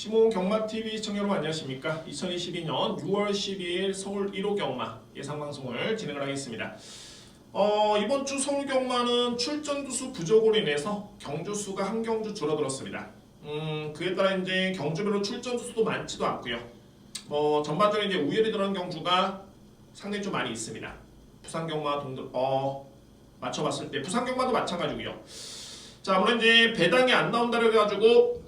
시몬 경마TV 시청자 여러분 안녕하십니까. 2022년 6월 12일 서울 1호 경마 예상방송을 진행을 하겠습니다. 이번 주 서울 경마는 출전 두수 부족으로 인해서 경주 수가 한 경주 줄어들었습니다. 그에 따라 이제 경주별로 출전 두수도 많지도 않고요. 전반적으로 이제 우열이 들어간 경주가 상당히 좀 많이 있습니다. 부산 경마 동들 맞춰봤을 때 부산 경마도 마찬가지고요. 자, 아무래도 이제 배당이 안 나온다고 해가지고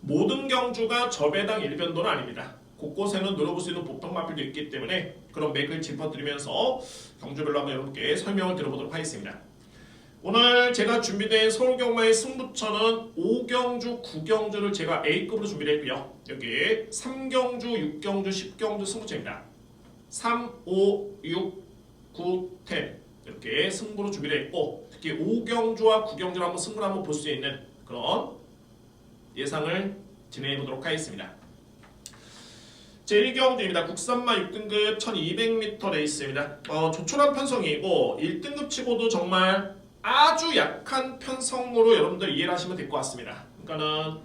모든 경주가 저배당 일변도는 아닙니다. 곳곳에는 늘어볼 수 있는 보통마필도 있기 때문에 그런 맥을 짚어드리면서 경주별로 한번 여러분께 설명을 들어보도록 하겠습니다. 오늘 제가 준비된 서울경마의 승부처는 5경주, 9경주를 제가 A급으로 준비를 했고요. 여기 3경주, 6경주, 10경주 승부처입니다. 3, 5, 6, 9, 10 이렇게 승부로 준비를 했고, 특히 5경주와 9경주를 한번 승부를 한번 볼 수 있는 그런 예상을 진행해 보도록 하겠습니다. 제1경주입니다. 국산마 6등급 1200m 레이스입니다. 조촐한 편성이고 1등급 치고도 정말 아주 약한 편성으로 여러분들 이해를 하시면 될 것 같습니다. 그러니까는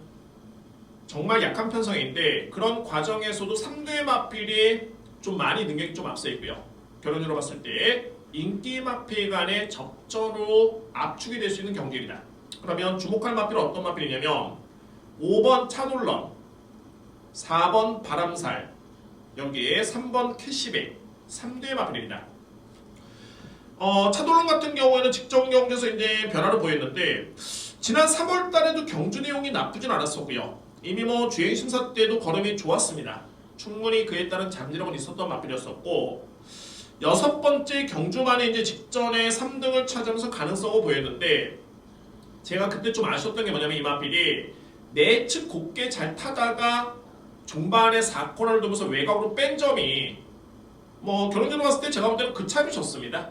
정말 약한 편성인데 그런 과정에서도 3두의 마필이 좀 많이 능력이 좀 앞서 있고요. 결론적으로 봤을 때 인기 마필 간의 접전으로 압축이 될 수 있는 경기입니다. 그러면 주목할 마필은 어떤 마필이냐면 5번 차돌런, 4번 바람살, 여기에 3번 캐시백, 3두의 마필입니다. 차돌런 같은 경우에는 직전 경주에서 이제 변화를 보였는데 지난 3월 달에도 경주 내용이 나쁘진 않았었고요. 이미 주행 심사 때도 걸음이 좋았습니다. 충분히 그에 따른 잠재력은 있었던 마필이었었고, 6번째 경주만에 이제 직전에 3등을 차지하면서 가능성을 보였는데, 제가 그때 좀 아쉬웠던 게 뭐냐면 이 마필이 내측 곱게 잘 타다가 종반에 4코너를 두면서 외곽으로 뺀 점이 결론적으로 봤을 때 제가 볼 때는 그 차이를 졌습니다.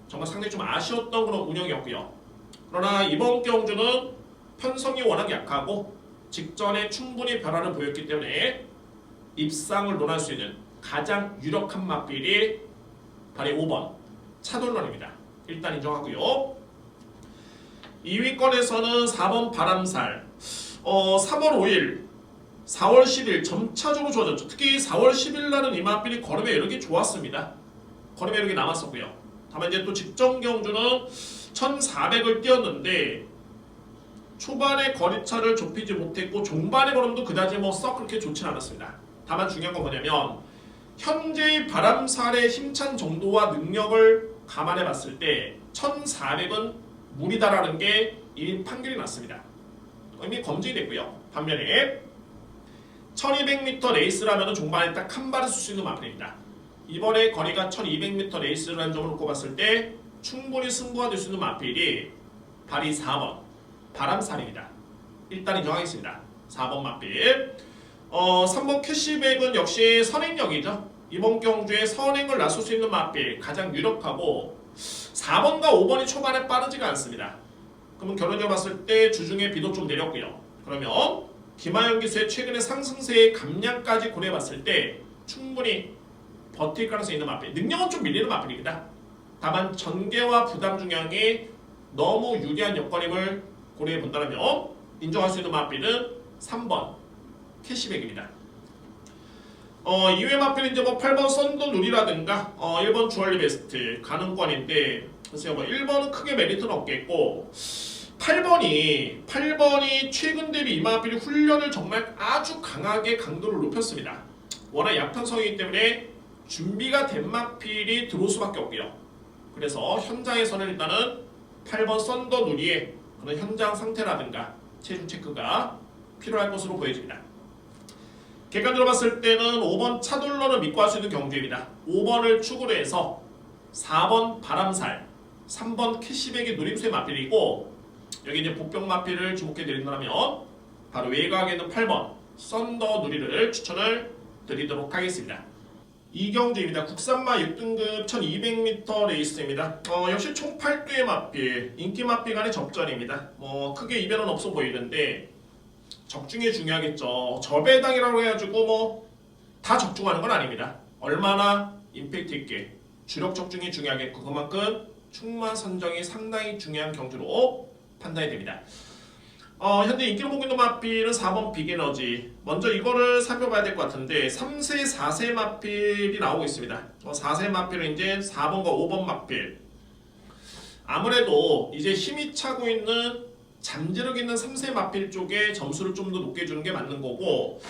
정말 상당히 좀 아쉬웠던 그런 운영이었고요. 그러나 이번 경주는 편성이 워낙 약하고 직전에 충분히 변화를 보였기 때문에 입상을 논할 수 있는 가장 유력한 마필이 바로 5번 차돌런입니다. 일단 인정하고요. 2위권에서는 4번 바람살, 3월 5일, 4월 10일 점차적으로 좋아졌죠. 특히 4월 10일 날은 이 마필이 걸음의 여력이 좋았습니다. 걸음의 여력이 남았었고요. 다만 이제 또 직전 경주는 1400을 뛰었는데 초반에 거리차를 좁히지 못했고 종반의 걸음도 그다지 썩 그렇게 좋지는 않았습니다. 다만 중요한 건 뭐냐면 현재의 바람살의 힘찬 정도와 능력을 감안해 봤을 때 1400은 무리다라는 게 이미 판결이 났습니다. 이미 검증이 됐고요. 반면에 1200m 레이스라면 종반에 딱 한 발을 쓸 수 있는 마필입니다. 이번에 거리가 1200m 레이스라는 점을 놓고 봤을 때 충분히 승부가 될 수 있는 마필이 바로 4번 바람살입니다. 일단 인정하겠습니다. 4번 마필. 3번 캐시백은 역시 선행력이죠. 이번 경주에 선행을 나설 수 있는 마필 가장 유력하고, 4번과 5번이 초반에 빠르지가 않습니다. 그러면 결론적으로 봤을 때 주중에 비도 좀 내렸고요. 그러면 김하영 기수의 최근의 상승세의 감량까지 고려해봤을 때 충분히 버틸 가능성이 있는 마필. 능력은 좀 밀리는 마필입니다. 다만 전개와 부담 중량이 너무 유리한 여건임을 고려해본다면 인정할 수 있는 마필은 3번 캐시백입니다. 이외 마필은 이제 8번 썬더 누리라든가 1번 주얼리 베스트 가능권인데, 글쎄요 1번은 크게 메리트는 없겠고, 8번이 최근 대비 이 마필이 훈련을 정말 아주 강하게 강도를 높였습니다. 워낙 약편성이기 때문에 준비가 된 마필이 들어올 수밖에 없고요. 그래서 현장에서는 일단은 8번 썬더 누리의 그런 현장 상태라든가 체중 체크가 필요할 것으로 보여집니다. 객관적으로 봤을 때는 5번 차돌런을 믿고 할 수 있는 경주입니다. 5번을 축으로 해서 4번 바람살, 3번 캐시백이 누림수의 마필이고, 여기 이제 복병 마필을 주목해 드린다면 바로 외곽에 있는 8번 썬더 누리를 추천을 드리도록 하겠습니다. 이경주입니다. 국산마 6등급 1200m 레이스입니다. 역시 총 8두의 마필, 인기 마필 간의 접전입니다. 크게 이변은 없어 보이는데 적중이 중요하겠죠. 저배당이라고 해가지고 다 적중하는 건 아닙니다. 얼마나 임팩트 있게 주력 적중이 중요하겠고, 그만큼 충마 선정이 상당히 중요한 경주로 판단이 됩니다. 현재 인기를 보고 있는 마필은 4번 빅에너지. 먼저 이거를 살펴봐야 될 것 같은데 3세, 4세 마필이 나오고 있습니다. 4세 마필은 이제 4번과 5번 마필. 아무래도 이제 힘이 차고 있는 잠재력 있는 3세 마필 쪽에 점수를 좀 더 높게 주는 게 맞는 거고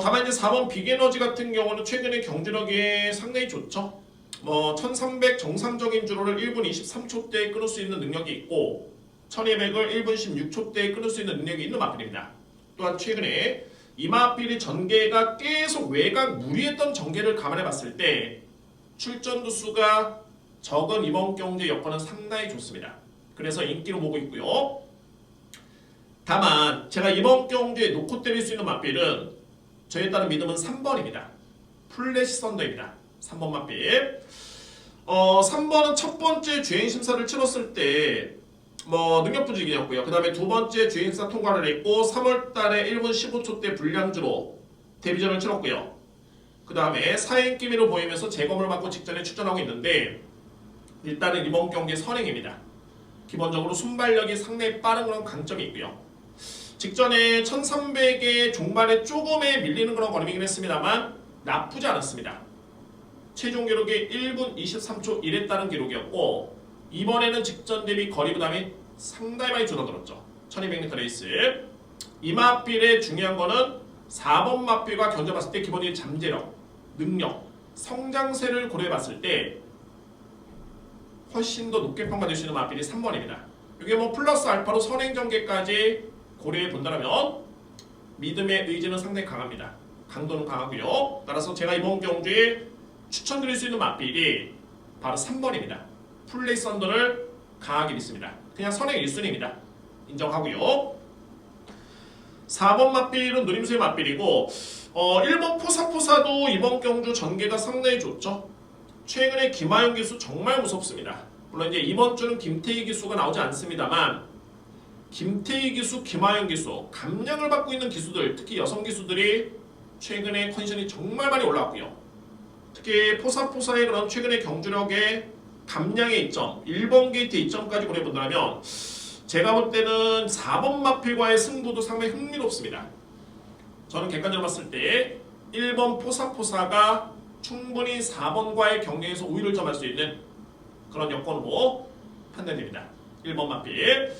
다만 이제 4번 빅에너지 같은 경우는 최근에 경주력이 상당히 좋죠. 1300 정상적인 주로를 1분 23초대에 끊을 수 있는 능력이 있고 1200을 1분 16초대에 끊을 수 있는 능력이 있는 마필입니다. 또한 최근에 이 마필이 전개가 계속 외곽 무리했던 전개를 감안해 봤을 때 출전 두수가 적은 이번 경주의 여건은 상당히 좋습니다. 그래서 인기로 보고 있고요. 다만 제가 이번 경주에 놓고 때릴 수 있는 마필은 저에 따른 믿음은 3번입니다. 플래시 썬더입니다. 3번 마필. 3번은 첫 번째 주행 심사를 치렀을 때 능력 부족이었고요. 그 다음에 두 번째 주행 심사 통과를 했고 3월달에 1분 15초대 불량주로 데뷔전을 치렀고요. 그 다음에 사행 기미로 보이면서 재검을 받고 직전에 출전하고 있는데 일단은 이번 경기 선행입니다. 기본적으로 순발력이 상당히 빠른 그런 강점이 있고요. 직전에 1300의 종반에 조금에 밀리는 그런 걸음이긴 했습니다만 나쁘지 않았습니다. 최종 기록이 1분 23초 1했다는 기록이었고 이번에는 직전 대비 거리 부담이 상당히 많이 줄어들었죠. 1200m 레이스. 이 마필의 중요한 거는 4번 마필과 견뎌봤을 때 기본적인 잠재력, 능력, 성장세를 고려해봤을 때 훨씬 더 높게 평가될 수 있는 마필이 3번입니다. 이게 플러스 알파로 선행전개까지 고려해 본다면 믿음의 의지는 상당히 강합니다. 강도는 강하고요. 따라서 제가 이번 경주에 추천드릴 수 있는 마필이 바로 3번입니다. 플레이 썬더를 강하게 믿습니다. 그냥 선행 1순위입니다. 인정하고요. 4번 마필은 누림수의 마필이고 1번 포사포사도 이번 경주 전개가 상당히 좋죠. 최근에 김하영 기수 정말 무섭습니다. 물론 이제 이번 주는 김태희 기수가 나오지 않습니다만 김태희 기수, 김하영 기수, 감량을 받고 있는 기수들, 특히 여성 기수들이 최근에 컨디션이 정말 많이 올라왔고요. 특히 포사포사의 그런 최근의 경주력의 감량의 이점, 1번 게이트 이점까지 고려해본다면 제가 볼 때는 4번 마필과의 승부도 상당히 흥미롭습니다. 저는 객관적으로 봤을 때 1번 포사포사가 충분히 4번과의 경쟁에서 우위를 점할 수 있는 그런 여건으로 판단됩니다. 1번 마필.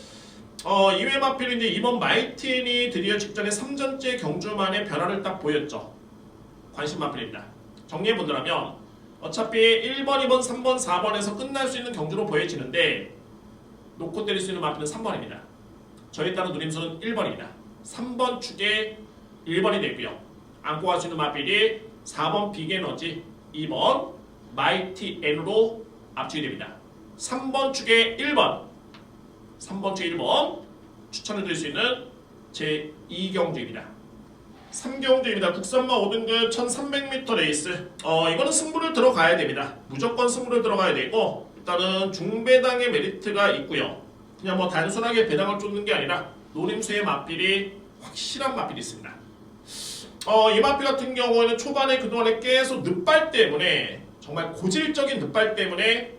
2회 마필은 이제 2번 마이틴이 드디어 직전에 3전째 경주만의 변화를 딱 보였죠. 관심 마필입니다. 정리해본다면 어차피 1번, 2번, 3번, 4번에서 끝날 수 있는 경주로 보여지는데 놓고 때릴 수 있는 마필은 3번입니다. 저에 따른 누림수는 1번입니다. 3번 축에 1번이 되고요. 안고 갈 수 있는 마필이 4번 빅에너지, 2번 마이티 N으로 압축이 됩니다. 3번 축에 1번, 3번 축에 1번 추천을 드릴 수 있는 제 2경주입니다. 3경주입니다. 국산마 5등급 1300m 레이스. 이거는 승부를 들어가야 됩니다. 무조건 승부를 들어가야 되고 일단은 중배당의 메리트가 있고요. 그냥 단순하게 배당을 쫓는 게 아니라 노림수의 마필이 확실한 마필이 있습니다. 이 마필 같은 경우에는 초반에 그동안에 계속 늑발 때문에 정말 고질적인 늑발 때문에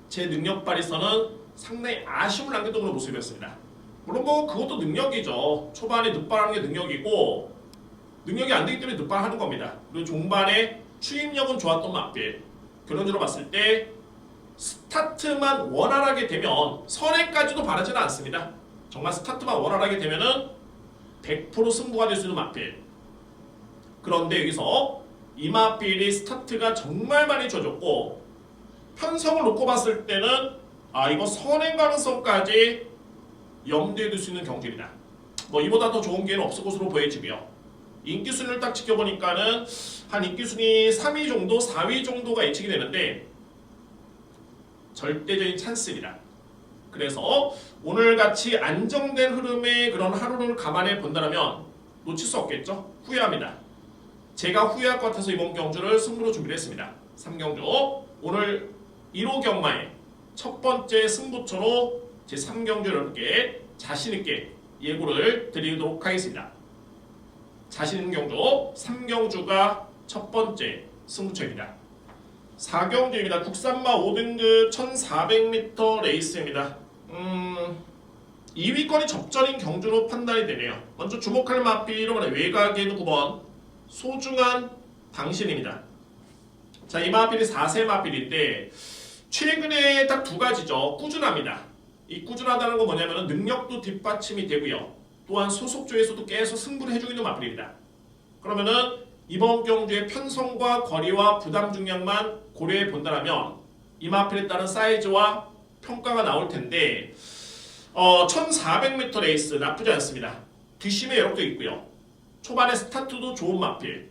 제 능력 발휘서는 상당히 아쉬움을 남겼던 그런 모습이었습니다. 물론 그것도 능력이죠. 초반에 늑발하는 게 능력이고 능력이 안 되기 때문에 늑발하는 겁니다. 그리고 종반에 추임력은 좋았던 마필. 결론적으로 봤을 때 스타트만 원활하게 되면 선행까지도 바라지는 않습니다. 정말 스타트만 원활하게 되면은 100% 승부가 될 수 있는 마필. 그런데 여기서 이 마필이 스타트가 정말 많이 좋아졌고 편성을 놓고 봤을 때는 이거 선행 가능성까지 염두에 둘 수 있는 경주입니다. 이보다 더 좋은 기회는 없을 것으로 보여지고요. 인기 순위를 딱 지켜보니까는 한 인기 순위 3위 정도, 4위 정도가 예측이 되는데 절대적인 찬스입니다. 그래서 오늘같이 안정된 흐름의 그런 하루를 감안해 본다면 놓칠 수 없겠죠? 후회합니다. 제가 후회할 것 같아서 이번 경주를 승부로 준비를 했습니다. 3경주 오늘 1호 경마의 첫 번째 승부처로 제 3경주 여러분께 자신있게 예고를 드리도록 하겠습니다. 자신있는 경주 3경주가 첫 번째 승부처입니다. 4경주입니다. 국산마 5등급 1400m 레이스입니다. 2위권이 접전인 경주로 판단이 되네요. 먼저 주목할 마필 외곽에는 9번 소중한 당신입니다. 자, 이 마필이 4세 마필인데 최근에 딱 두 가지죠. 꾸준합니다. 이 꾸준하다는 건 뭐냐면 능력도 뒷받침이 되고요. 또한 소속조에서도 계속 승부를 해주고 있는 마필입니다. 그러면은 이번 경주의 편성과 거리와 부담 중량만 고려해 본다면 이 마필에 따른 사이즈와 평가가 나올 텐데 1400m 레이스 나쁘지 않습니다. 뒷심에 여력도 있고요. 초반에 스타트도 좋은 마필.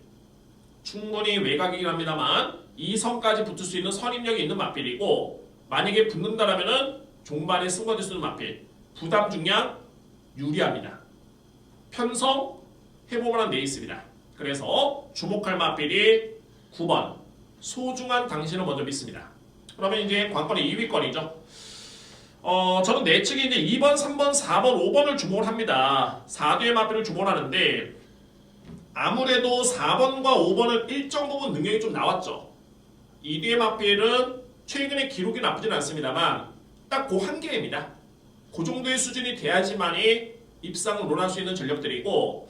충분히 외곽이긴 합니다만 2선까지 붙을 수 있는 선임력이 있는 마필이고 만약에 붙는다라면은 종반에 승부가 될 수 있는 마필. 부담 중량 유리합니다. 편성 해볼만한 레이스입니다. 그래서 주목할 마필이 9번 소중한 당신을 먼저 믿습니다. 그러면 이제 관건의 2위권이죠. 저는 내측에 이제 2번, 3번, 4번, 5번을 주목을 합니다. 4뒤의 마필을 주목을 하는데 아무래도 4번과 5번은 일정 부분 능력이 좀 나왔죠. 2뒤의 마필은 최근에 기록이 나쁘진 않습니다만 딱 그 한계입니다. 그 정도의 수준이 돼야지만이 입상을 논할 수 있는 전력들이고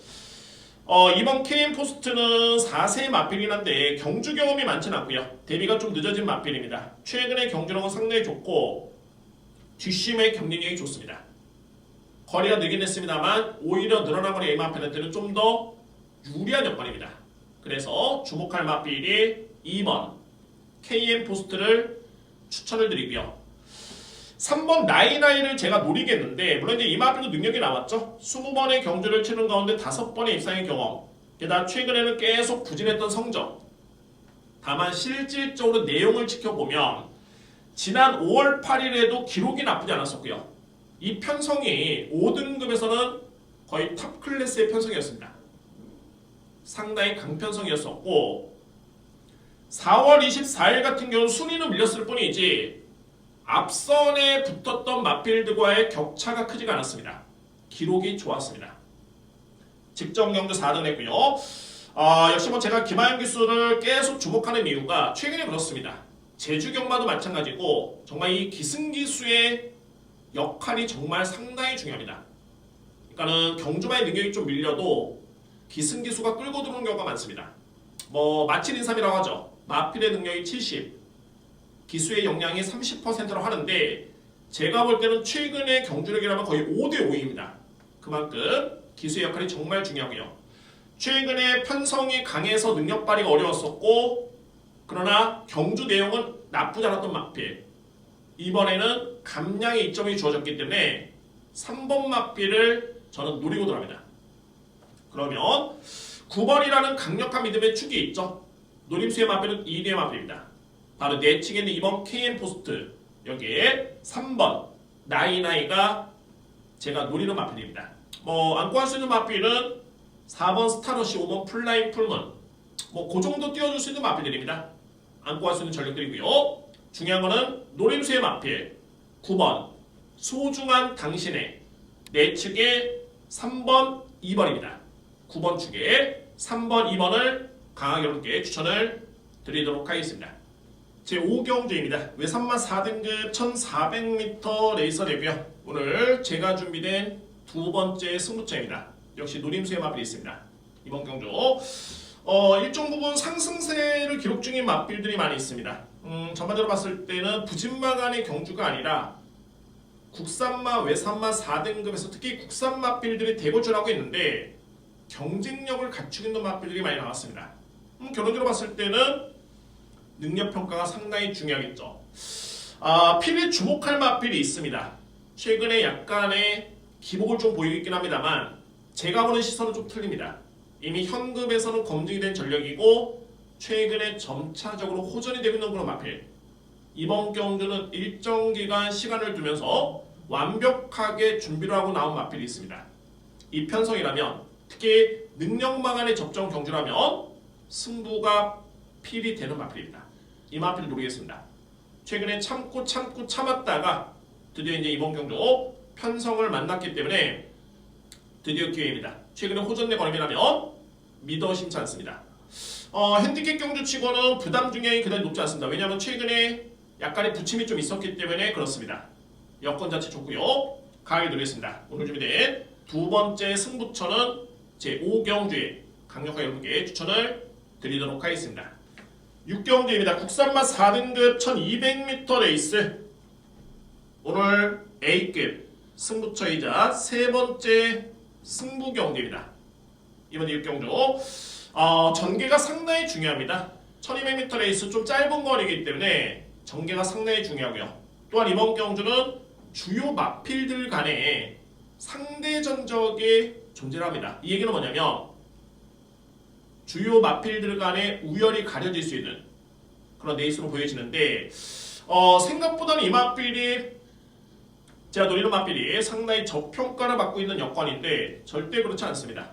이번 KM 포스트는 4세 마필이긴 한데 경주 경험이 많지는 않고요. 데뷔가 좀 늦어진 마필입니다. 최근에 경주력은 상당히 좋고 뒷심의 경쟁력이 좋습니다. 거리가 늘긴 했습니다만 오히려 늘어난 거리 A 마필한테는 좀 더 유리한 여건입니다. 그래서 주목할 마필이 2번 KM 포스트를 추천을 드리고요. 3번 나이나이를 제가 노리겠는데 물론 이제 이 마필도 능력이 나왔죠. 20번의 경주를 치른 가운데 5번의 입상의 경험 게다가 최근에는 계속 부진했던 성적 다만 실질적으로 내용을 지켜보면 지난 5월 8일에도 기록이 나쁘지 않았었고요. 이 편성이 5등급에서는 거의 탑 클래스의 편성이었습니다. 상당히 강편성이었었고 4월 24일 같은 경우는 순위는 밀렸을 뿐이지 앞선에 붙었던 마필드와의 격차가 크지가 않았습니다. 기록이 좋았습니다. 직전 경주 4등 했고요. 역시 제가 김하영 기수를 계속 주목하는 이유가 최근에 그렇습니다. 제주 경마도 마찬가지고 정말 이 기승기수의 역할이 정말 상당히 중요합니다. 그러니까는 경주마의 능력이 좀 밀려도 기승기수가 끌고 들어오는 경우가 많습니다. 마칠인삼이라고 하죠. 마필의 능력이 70, 기수의 역량이 30%라고 하는데 제가 볼 때는 최근의 경주력이라면 거의 5대5입니다. 그만큼 기수의 역할이 정말 중요하고요. 최근에 편성이 강해서 능력 발휘가 어려웠었고 그러나 경주 내용은 나쁘지 않았던 마필. 이번에는 감량의 이점이 주어졌기 때문에 3번 마필을 저는 노리고 들어갑니다. 그러면 9번이라는 강력한 믿음의 축이 있죠. 노림수의 마필은 2위의 마필입니다. 바로 내측에 있는 2번 KM 포스트 여기에 3번 나이나이가 제가 노리는 마필입니다. 안고 할 수 있는 마필은 4번 스타러시, 5번 플라잉 풀문 그 정도 띄워줄 수 있는 마필들입니다. 안고 할 수 있는 전력들이고요. 중요한 거는 노림수의 마필 9번 소중한 당신의 내측에 3번, 2번입니다. 9번 축에 3번, 2번을 강하게 여러분께 추천을 드리도록 하겠습니다. 제5경주입니다. 외산마 4등급 1400m 레이서 레뷰요. 오늘 제가 준비된 두 번째 승부처입니다. 역시 노림수의 마필이 있습니다. 이번 경주 일정 부분 상승세를 기록 중인 마필들이 많이 있습니다. 전반적으로 봤을 때는 부진마간의 경주가 아니라 국산마, 외산마 4등급에서 특히 국산 마필들이 대고출하고 있는데 경쟁력을 갖추고 있는 마필들이 많이 나왔습니다. 결론적으로 봤을 때는 능력평가가 상당히 중요하겠죠. 필히 주목할 마필이 있습니다. 최근에 약간의 기복을 좀 보이고 있긴 합니다만 제가 보는 시선은 좀 틀립니다. 이미 현급에서는 검증이 된 전력이고 최근에 점차적으로 호전이 되고 있는 그런 마필. 이번 경주는 일정 기간 시간을 두면서 완벽하게 준비를 하고 나온 마필이 있습니다. 이 편성이라면 특히 능력망안의 접전 경주라면 승부가 필히 되는 마필입니다. 이 마필을 노리겠습니다. 최근에 참고 참았다가 드디어 이제 이번 경주 편성을 만났기 때문에 드디어 기회입니다. 최근에 호전내 걸음이라면 믿어 심치 않습니다. 핸디캡 경주치고는 부담 중량이 그다지 높지 않습니다. 왜냐하면 최근에 약간의 부침이 좀 있었기 때문에 그렇습니다. 여건 자체 좋고요. 강하게 누리겠습니다. 오늘 준비된 두 번째 승부처는 제5경주에 강력하게 여러분께 추천을 드리도록 하겠습니다. 6경주입니다. 국산마 4등급 1200m 레이스. 오늘 A급 승부처이자 세 번째 승부 경주입니다. 이번 6경주 전개가 상당히 중요합니다. 1200m 레이스 좀 짧은 거리이기 때문에 전개가 상당히 중요하고요. 또한 이번 경주는 주요 마필들 간의 상대 전적이 존재를 합니다. 이 얘기는 뭐냐면 주요 마필들 간의 우열이 가려질 수 있는 그런 레이스로 보여지는데 생각보다는 이 마필이 제가 노리는 마필이 상당히 저평가를 받고 있는 여건인데 절대 그렇지 않습니다.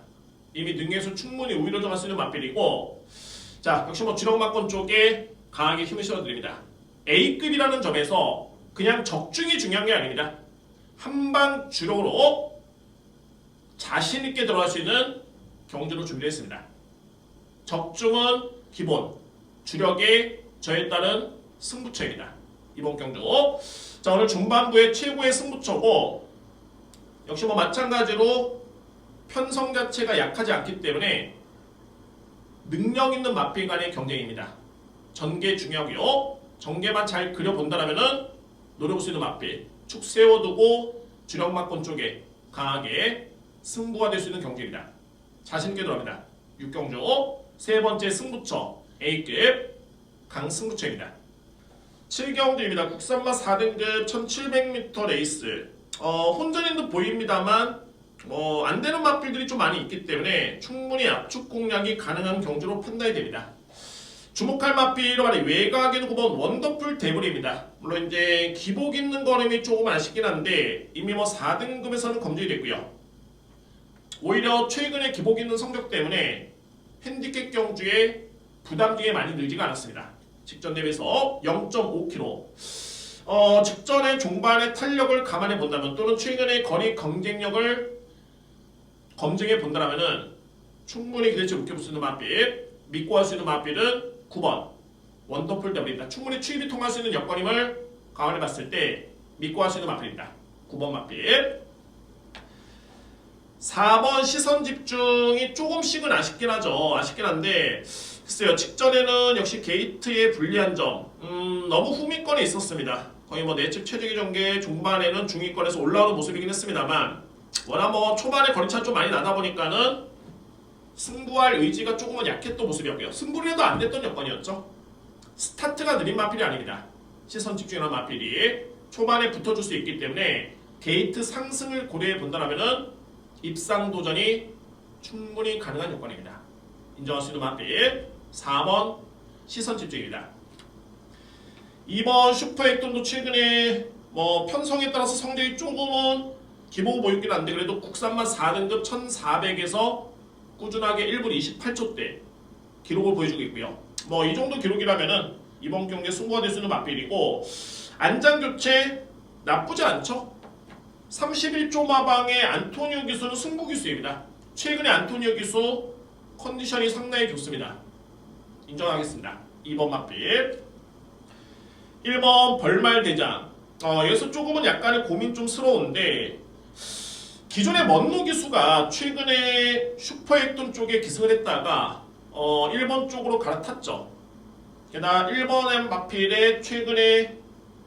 이미 능에서 충분히 우위를 정할 수 있는 마필이고, 자 역시 주력마권 쪽에 강하게 힘을 실어드립니다. A급이라는 점에서 그냥 적중이 중요한 게 아닙니다. 한방 주력으로 자신 있게 들어갈 수 있는 경주로 준비했습니다. 적중은 기본, 주력에 저에 따른 승부처입니다. 이번 경주. 자 오늘 중반부의 최고의 승부처고, 역시 마찬가지로 편성 자체가 약하지 않기 때문에 능력 있는 마필 간의 경쟁입니다. 전개 중요하고요. 전개만 잘 그려본다라면은 노려볼 수 있는 마필 축 세워두고 주력마권 쪽에 강하게 승부가 될 수 있는 경기입니다. 자신있게 들어갑니다. 6경주 세 번째 승부처 A급 강승부처입니다. 7경주입니다. 국산마 4등급 1700m 레이스. 혼전인 듯 보입니다만 안되는 마필들이 좀 많이 있기 때문에 충분히 압축 공략이 가능한 경주로 판단이 됩니다. 주목할 마필은 말이 외곽에도 9번 원더풀 데블입니다. 물론 이제 기복 있는 걸음이 조금 아쉽긴 한데 이미 4등급에서는 검증이 됐고요. 오히려 최근에 기복 있는 성적 때문에 핸디캡 경주에 부담중에 많이 늘지가 않았습니다. 직전 대비해서 0.5km. 직전에 종반의 탄력을 감안해 본다면 또는 최근의 거리 경쟁력을 검증해 본다면 충분히 기대치 높게 볼 수 있는 마필, 믿고 할 수 있는 마필은 9번 원더풀 더블입니다. 충분히 추입이 통할 수 있는 여건임을 감안해 봤을 때 믿고 할 수 있는 마필입니다. 9번 마필. 4번 시선 집중이 조금씩은 아쉽긴 하죠. 아쉽긴 한데 글쎄요, 직전에는 역시 게이트의 불리한 점 너무 후미권에 있었습니다. 거의 내측 최적의 전개 중반에는 중위권에서 올라오는 모습이긴 했습니다만 워낙 초반에 거리차 좀 많이 나다 보니까는 승부할 의지가 조금은 약했던 모습이었고요. 승부를 해도 안 됐던 여건이었죠. 스타트가 느린 마필이 아닙니다. 시선 집중이라는 마필이 초반에 붙어줄 수 있기 때문에 게이트 상승을 고려해 본다면 입상 도전이 충분히 가능한 여건입니다. 인정할 수 있는 마필 4번 시선 집중입니다. 2번 슈퍼액돈도 최근에 편성에 따라서 성적이 조금은 기복 보이긴 한데 그래도 국산만 4등급 1400에서 꾸준하게 1분 28초대 기록을 보여주고 있고요. 이 정도 기록이라면은 이번 경기에 승부가 될 수 있는 마필이고, 안장 교체 나쁘지 않죠? 31조 마방의 안토니오 기수는 승부 기수입니다. 최근에 안토니오 기수 컨디션이 상당히 좋습니다. 인정하겠습니다. 2번 마필. 1번 벌말대장. 여기서 조금은 약간의 고민 좀 스러운데 기존의 먼노 기수가 최근에 슈퍼액돈 쪽에 기승을 했다가 1번 쪽으로 갈아탔죠. 게다가 1번의 마필에 최근에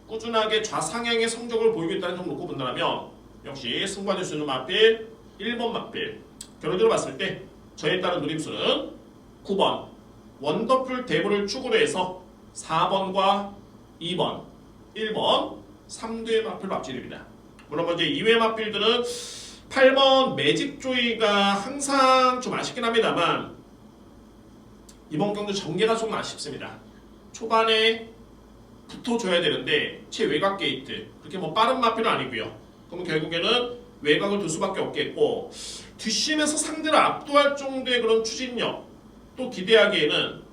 꾸준하게 좌상향의 성적을 보이고 있다는 점 놓고 본다면 역시 승부가 될 수 있는 마필 1번 마필. 결론적으로 봤을 때 저에 따른 누림수는 9번 원더풀 데브를 축으로 해서 4번과 2번, 1번, 3두의 마필로 앞지릅니다. 물론 이제 2회 마필들은 8번 매직 조이가 항상 좀 아쉽긴 합니다만 이번 경주 전개가 좀 아쉽습니다. 초반에 붙어줘야 되는데 최외곽 게이트 그렇게 빠른 마필은 아니고요. 그럼 결국에는 외곽을 둘 수밖에 없겠고 뒷심에서 상대를 압도할 정도의 그런 추진력 또 기대하기에는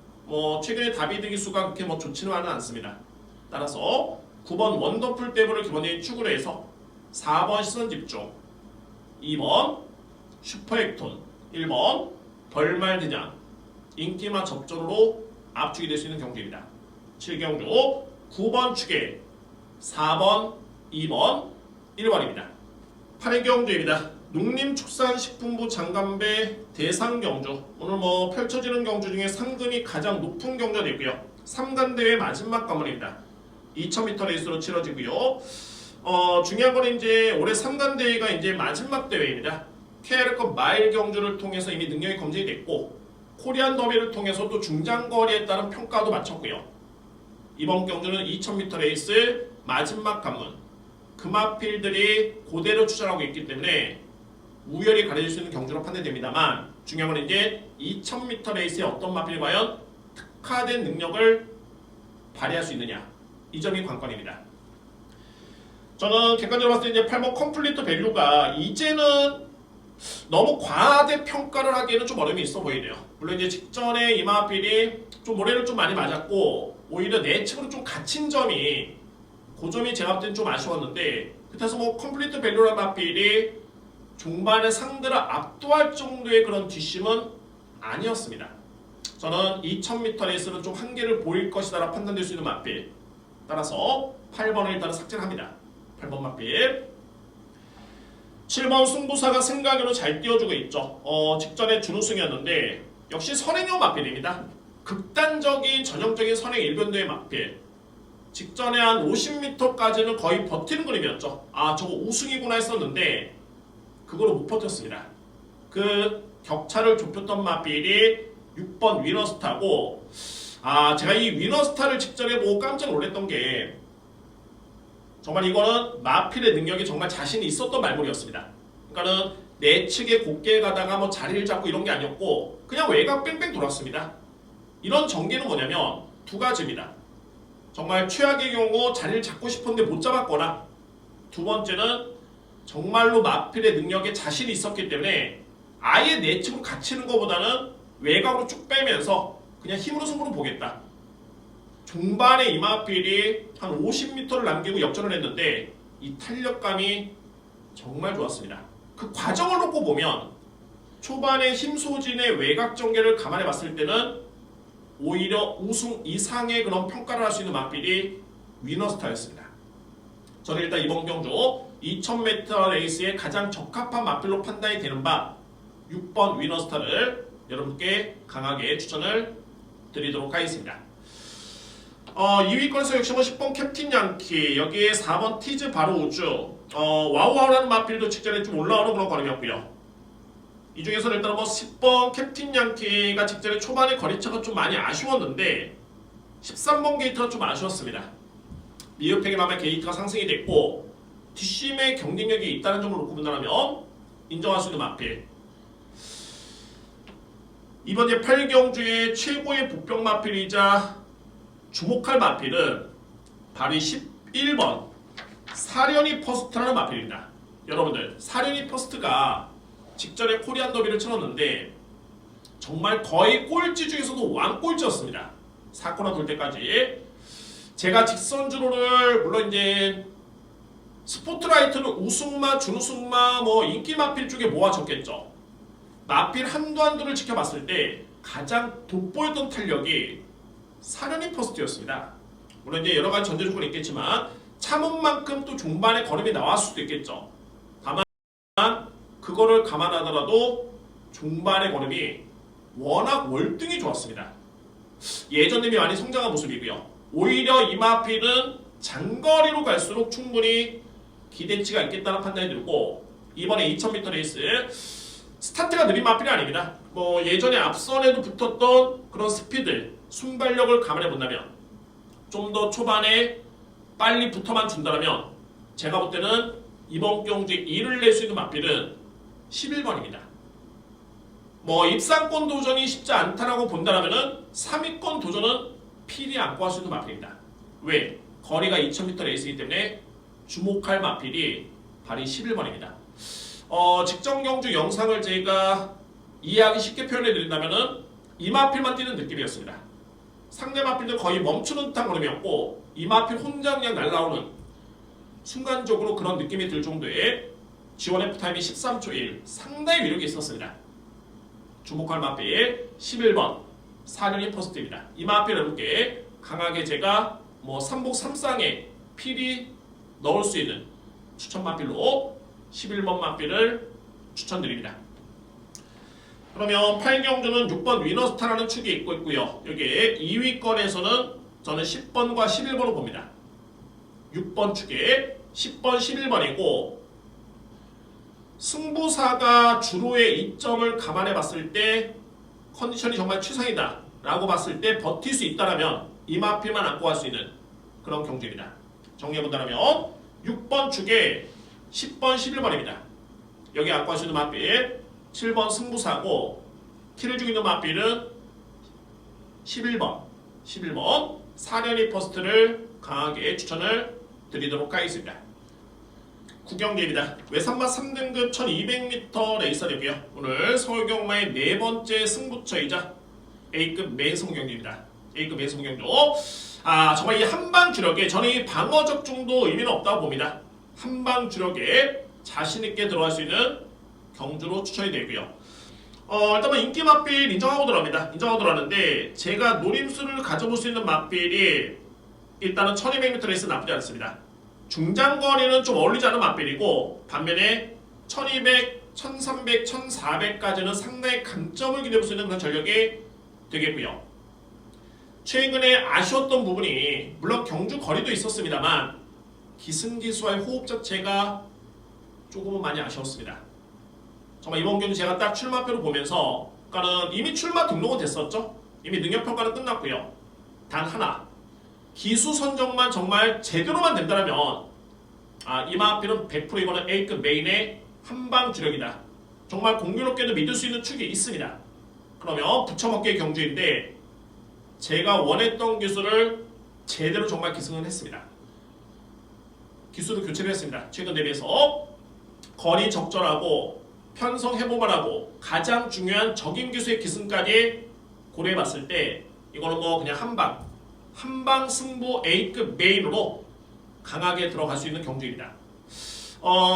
최근에 다비드 기수가 그렇게 좋지는 않습니다. 따라서 9번 원더풀 데브를 기본적인 축으로 해서 4번 시선 집중, 2번 슈퍼액톤, 1번 벌말대장 인기만 접전으로 압축이 될 수 있는 경기입니다. 7경주 9번 축에 4번, 2번, 1번입니다. 8경주입니다. 농림축산식품부 장관배 대상경주. 오늘 뭐 펼쳐지는 경주 중에 상금이 가장 높은 경주가 되고요. 3간 대회 마지막 관문입니다. 2000m 레이스로 치러지고요. 중요한 건 이제 올해 3간 대회가 이제 마지막 대회입니다. KR컵 마일 경주를 통해서 이미 능력이 검증이 됐고, 코리안 더비를 통해서 또 중장거리에 따른 평가도 마쳤고요. 이번 경주는 2000m 레이스 마지막 관문. 금화필들이 그대로 추천하고 있기 때문에 우열이 가려질 수 있는 경주로 판단됩니다만, 중요한 건 이제 2000m 레이스에 어떤 마필이 과연 특화된 능력을 발휘할 수 있느냐, 이 점이 관건입니다. 저는 객관적으로 봤을 때 이제 8번 컴플리트 밸류가 이제는 너무 과대평가를 하기에는 좀 어려움이 있어 보이네요. 물론 이제 직전에 이마필이 좀 모래를 좀 많이 맞았고 오히려 내측으로 좀 갇힌 점이, 그 점이 제가 볼 때는 좀 아쉬웠는데, 그래서 뭐 컴플리트 밸류라는 마필이 종반의 상대를 압도할 정도의 그런 뒷심은 아니었습니다. 저는 2000m 레이스는 좀 한계를 보일 것이다 판단될 수 있는 마필, 따라서 8번을 일단은 삭제를 합니다. 8번 마필. 7번 승부사가 생각으로 잘 띄워주고 있죠. 직전에 준우승이었는데 역시 선행형 마필입니다. 극단적인 전형적인 선행 일변도의 마필. 직전에 한 50m까지는 거의 버티는 그림이었죠. 아, 저거 우승이구나 했었는데 그거로 못 버텼습니다. 그 격차를 좁혔던 마필이 6번 위너스타고, 제가 이 위너스타를 직전에 보고 깜짝 놀랐던 게, 정말 이거는 마필의 능력이 정말 자신이 있었던 말물이었습니다. 그러니까는 내측에 곱게 가다가 뭐 자리를 잡고 이런 게 아니었고 그냥 외곽 뺑뺑 돌았습니다. 이런 전개는 뭐냐면 두 가지입니다. 정말 최악의 경우 자리를 잡고 싶었는데 못 잡았거나, 두 번째는 정말로 마필의 능력에 자신이 있었기 때문에 아예 내측으로 갇히는 것보다는 외곽으로 쭉 빼면서 그냥 힘으로 승부를 보겠다. 종반에 이마필이 한 50m를 남기고 역전을 했는데 이 탄력감이 정말 좋았습니다. 그 과정을 놓고 보면 초반에 힘소진의 외곽 전개를 감안해 봤을 때는 오히려 우승 이상의 그런 평가를 할 수 있는 마필이 위너스타였습니다. 저는 일단 이번 경주 2000m 레이스에 가장 적합한 마필로 판단이 되는 바 6번 위너스타를 여러분께 강하게 추천을 드리도록 하겠습니다. 2위권에서 역시 10번 캡틴 양키, 여기에 4번 티즈 바로 우주, 와우와우라는 마필도 직전에 좀 올라오는 그런 걸음이었고요. 이 중에서는 일단 10번 캡틴 양키가 직전에 초반에 거리차가 좀 많이 아쉬웠는데 13번 게이트가 좀 아쉬웠습니다. 미흡하게나마 게이트가 상승이 됐고 뒷심의 경쟁력이 있다는 점을 놓고 본다면 인정할 수 있는 마필. 이번 8경주의 최고의 복병 마필이자 주목할 마필은 바로 11번 사련이 퍼스트라는 마필입니다. 여러분들, 사련이 퍼스트가 직전에 코리안 더비를 치렀는데 정말 거의 꼴찌 중에서도 왕꼴찌였습니다. 4코너 돌 때까지. 제가 직선주로를 물론 이제 스포트라이트는 우승마, 준우승마, 뭐 인기 마필 쪽에 모아졌겠죠. 마필 한두한두를 지켜봤을 때 가장 돋보였던 탄력이 사련이 퍼스트였습니다. 물론 이제 여러 가지 전제 조건이 있겠지만 참은 만큼 또 종반에 걸음이 나왔을 수도 있겠죠. 다만 그거를 감안하더라도 종반의 걸음이 워낙 월등히 좋았습니다. 예전 대비 많이 성장한 모습이고요. 오히려 이 마필은 장거리로 갈수록 충분히 기대치가 있겠다는 판단이 들고, 이번에 2000m 레이스 스타트가 느린 마필이 아닙니다. 뭐 예전에 앞선에도 붙었던 그런 스피드, 순발력을 감안해 본다면 좀 더 초반에 빨리 붙어만 준다면 제가 볼 때는 이번 경주에 2위를 낼 수 있는 마필은 11번입니다. 뭐 입상권 도전이 쉽지 않다라고 본다면 3위권 도전은 필히 안고 할 수 있는 마필입니다. 왜? 거리가 2000m 레이스이기 때문에 주목할 마필이 바로 11번입니다. 직전 경주 영상을 제가 이해하기 쉽게 표현해 드린다면 이 마필만 뛰는 느낌이었습니다. 상대 마필들 거의 멈추는 듯한 걸음이었고 이 마필 혼자 그냥 날아오는, 순간적으로 그런 느낌이 들 정도의 지원 F타임이 13초 1, 상당히 위력이 있었습니다. 주목할 마필 11번 사련이 퍼스트입니다. 이 마필 여러분께 강하게 제가 뭐 삼복 삼상에 필히 넣을 수 있는 추천 마필로 11번 맛비를 추천드립니다. 그러면 8경주는 6번 위너스타라는 축이 있고요. 여기에 2위권에서는 저는 10번과 11번을 봅니다. 6번 축에 10번, 11번이고 승부사가 주로의 이점을 감안해 봤을 때 컨디션이 정말 최상이다 라고 봤을 때 버틸 수 있다면 이 마필만 안고 갈 수 있는 그런 경주입니다. 정리해본다면 6번 축에 10번, 11번입니다. 여기 안고 갈 수 있는 마필 7번 승부사고 키를 주고 있는 마필은 11번 4년이 퍼스트를 강하게 추천을 드리도록 하겠습니다. 구경기입니다. 외산마 3등급 1200m 레이서이고요. 오늘 서울경마의 네 번째 승부처이자 A급 매성 경기입니다. A급 매성 경주. 정말 이 한방 주력에 저는 이 방어적 정도 의미는 없다고 봅니다. 한방 주력에 자신있게 들어갈 수 있는 경주로 추천이 되고요. 일단 인기 맛빌 인정하고 들어갑니다. 인정하고 들어가는데 제가 노림수를 가져볼 수 있는 맛빌이 일단은 1200m 레이스 나쁘지 않습니다. 중장거리는 좀 어울리지 않은 맛빌이고 반면에 1200, 1300, 1400까지는 상당히 강점을 기대할 수 있는 그런 전력이 되겠고요. 최근에 아쉬웠던 부분이 물론 경주 거리도 있었습니다만 기승기수와의 호흡 자체가 조금은 많이 아쉬웠습니다. 정말 이번 경주 제가 딱 출마표를 보면서 그러니까는 이미 출마 등록은 됐었죠. 이미 능력평가는 끝났고요. 단 하나 기수 선정만 정말 제대로만 된다면 이 마필은 100% 이거는 A급 메인의 한방 주력이다. 정말 공교롭게도 믿을 수 있는 축이 있습니다. 그러면 부처먹기의 경주인데 제가 원했던 기수를 제대로 정말 기승을 했습니다. 기수를 교체를 했습니다. 최근 대비해서 거리 적절하고 편성 해보만 하고 가장 중요한 적임 기수의 기승까지 고려해봤을 때 이거는 뭐 그냥 한방 승부 A급 메인으로 강하게 들어갈 수 있는 경주입니다.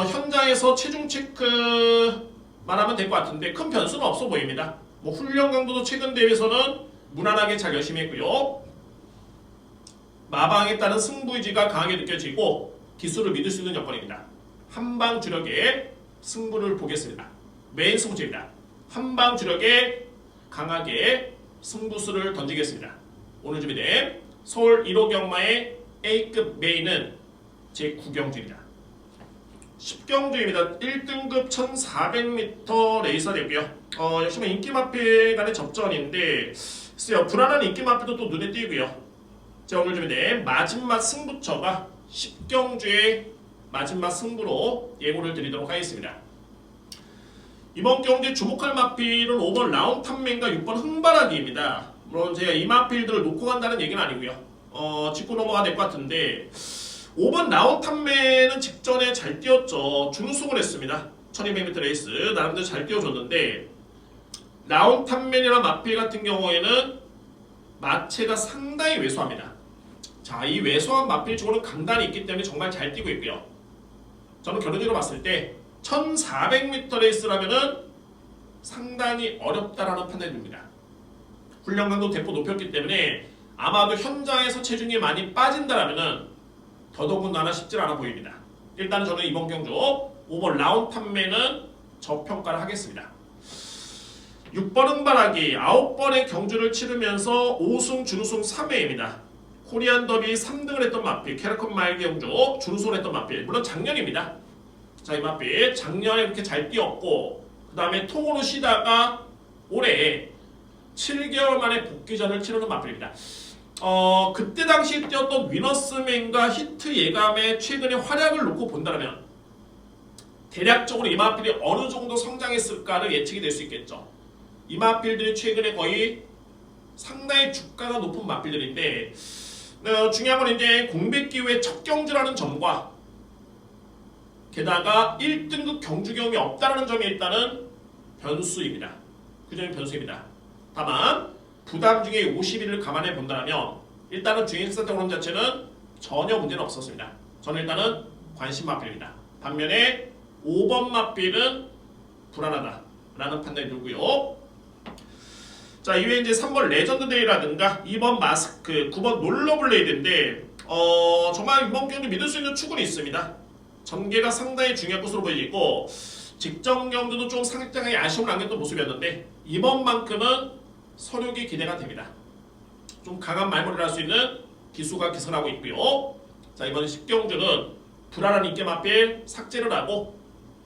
현장에서 체중 체크만 하면 될 것 같은데 큰 변수는 없어 보입니다. 뭐 훈련 강도도 최근 대회에서는 무난하게 잘 열심히 했고요. 마방에 따른 승부의지가 강하게 느껴지고 기수를 믿을 수 있는 여건입니다. 한방 주력의 승부를 보겠습니다. 메인 승부처입니다. 한방 주력에 강하게 승부수를 던지겠습니다. 오늘 준비된 서울 1호 경마의 A급 메인은 제9경주입니다. 10경주입니다. 1등급 1400m 레이서 되고요. 역시 인기 마필 간의 접전인데 글쎄요, 불안한 인기 마필도 또 눈에 띄고요. 제가 오늘 준비된 마지막 승부처가 10경주의 마지막 승부로 예고를 드리도록 하겠습니다. 이번 경주에 주목할 마필은 5번 라운탐맨과 6번 흥바라기입니다. 물론 제가 이 마필들을 놓고 간다는 얘기는 아니고요. 짚고 넘어가야 될 것 같은데 5번 라운탐맨은 직전에 잘 뛰었죠. 준우승을 했습니다. 1200m 레이스 나름대로 잘 뛰어줬는데 라운탐맨이나 마필 같은 경우에는 마체가 상당히 왜소합니다. 자, 이 왜소한 마필 쪽으로는 강단이 있기 때문에 정말 잘 뛰고 있고요. 저는 결론적으로 봤을 때 1400m 레이스라면은 상당히 어렵다라는 판단이 듭니다. 훈련 강도 대폭 높였기 때문에 아마도 현장에서 체중이 많이 빠진다라면은 더더군다나 쉽지 않아 보입니다. 일단은 저는 이번 경주 5번 라운탐맨은 저평가를 하겠습니다. 6번 흥바라기 9번의 경주를 치르면서 5승 준우승 3회입니다. 코리안 더비 3등을 했던 마필, 캐러컨 마일 경주 준우승을 했던 마필, 물론 작년입니다. 자, 이 마필 작년에 그렇게 잘 뛰었고 그 다음에 통으로 쉬다가 올해 7개월 만에 복귀전을 치르는 마필입니다. 그때 당시 뛰었던 위너스맨과 히트 예감의 최근의 활약을 놓고 본다면 대략적으로 이 마필이 어느 정도 성장했을까를 예측이 될 수 있겠죠. 이 마필들이 최근에 거의 상당히 주가가 높은 마필들인데 중요한 건 이제 공백 기후의 첫 경주라는 점과 게다가 1등급 경주 경험이 없다는 점이 일단은 변수입니다. 그 점이 변수입니다. 다만 부담 중에 50일을 감안해 본다면 일단은 주행승 흐름 자체는 전혀 문제는 없었습니다. 저는 일단은 관심 마필입니다. 반면에 5번 마필은 불안하다라는 판단이 들고요. 자, 이외에 이제 3번 레전드데이라든가 2번 마스크, 9번 롤러블레이드인데 정말 이번 경기 믿을 수 있는 축은 있습니다. 전개가 상당히 중요한 것으로 보이고 직전 경주도 좀 상당히 아쉬움을 안겼던 모습이었는데 이번만큼은 서륙이 기대가 됩니다. 좀 강한 말머리를 할 수 있는 기수가 기선하고 있고요. 자, 이번 10경주는 불안한 인기 맛빌 삭제를 하고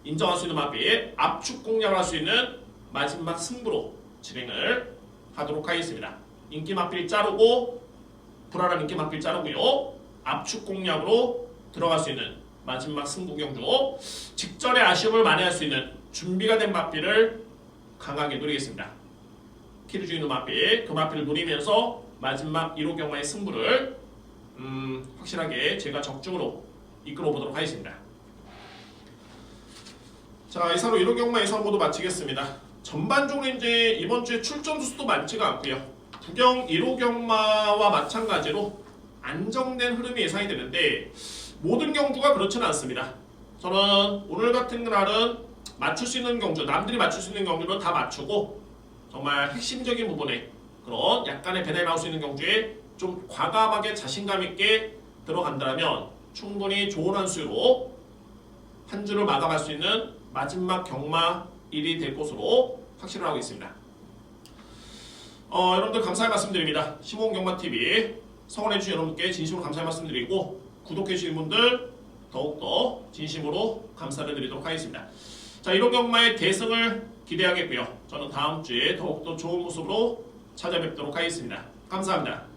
인정할 수 있는 맛빌 압축 공략을 할 수 있는 마지막 승부로 진행을 하도록 하겠습니다. 인기 맛빌 자르고 불안한 인기 맛빌 자르고요. 압축 공략으로 들어갈 수 있는 마지막 승부 경주, 직전에 아쉬움을 만회할 수 있는 준비가 된 맛빌을 강하게 노리겠습니다. 키를 주는 맛빌, 그 맛빌을 노리면서 마지막 1호 경마의 승부를 확실하게 제가 적중으로 이끌어 보도록 하겠습니다. 자, 이사로 1호 경마 예선 모두 마치겠습니다. 전반적으로 이제 이번 주에 출전 수도 많지가 않고요. 부경 1호 경마와 마찬가지로 안정된 흐름이 예상이 되는데 모든 경주가 그렇지는 않습니다. 저는 오늘 같은 날은 맞출 수 있는 경주, 남들이 맞출 수 있는 경주는 다 맞추고 정말 핵심적인 부분에 그런 약간의 배달이 나올 수 있는 경주에 좀 과감하게 자신감 있게 들어간다면 충분히 좋은 한 수로 한 주를 마감할 수 있는 마지막 경마 일이 될 것으로 확신을 하고 있습니다. 여러분들 감사의 말씀드립니다. 시공경마TV 성원해주신 여러분께 진심으로 감사의 말씀드리고 구독해주신 분들 더욱더 진심으로 감사를 드리도록 하겠습니다. 자, 1호 경마의 대승을 기대하겠고요. 저는 다음 주에 더욱더 좋은 모습으로 찾아뵙도록 하겠습니다. 감사합니다.